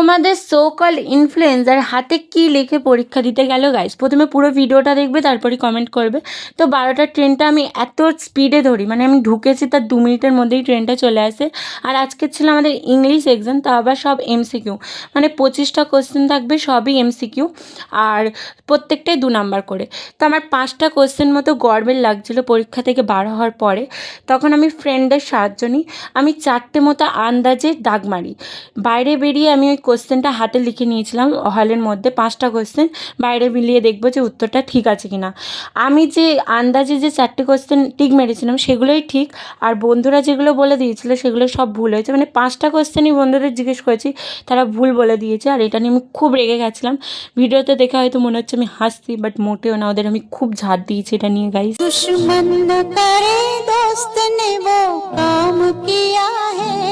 তোমাদের so call influencer হাতে কি লিখে পরীক্ষা দিতে গেল গাইস? প্রথমে পুরো ভিডিওটা দেখবে, তারপরে কমেন্ট করবে। তো 12টার ট্রেনটা আমি এত স্পিডে ধরি, মানে আমি ঢুকেছি তার 2 মিনিটের মধ্যেই ট্রেনটা চলে আসে। আর আজকে ছিল আমাদের ইংলিশ এক্সাম, তা আবার সব এমসিকিউ, মানে 25টা কোশ্চেন থাকবে, সবই এমসিকিউ, আর প্রত্যেকটাই 2 নাম্বার করে। তো আমার 5টা কোশ্চেন মতো গড়বেল লাগছিল পরীক্ষা থেকে বার হওয়ার পরে। তখন আমি ফ্রেন্ডের সাহায্য নিই, আমি 4টে মতো আন্দাজে দাগ মারি। বাইরে বেরিয়ে আমি ওই কোশ্চেনটা হাতে লিখে নিয়েছিলাম হলের মধ্যে, 5টা কোশ্চেন বাইরে মিলিয়ে দেখবো যে উত্তরটা ঠিক আছে কি না। আমি যে আন্দাজে যে 4টে কোশ্চেন টিক মেরেছিলাম সেগুলোই ঠিক, আর বন্ধুরা যেগুলো বলে দিয়েছিল সেগুলো সব ভুল হয়েছে। মানে 5টা কোশ্চেনই বন্ধুদের জিজ্ঞেস করেছি, তারা ভুল বলে দিয়েছে, আর এটা নিয়ে আমি খুব রেগে গেছিলাম। ভিডিওতে দেখে হয়তো মনে হচ্ছে আমি হাসছি, বাট মোটেও না, ওদের আমি খুব ঝাড় দিয়েছি এটা নিয়ে গাইস। दुश्मन न करे दोस्त ने वो काम किया है।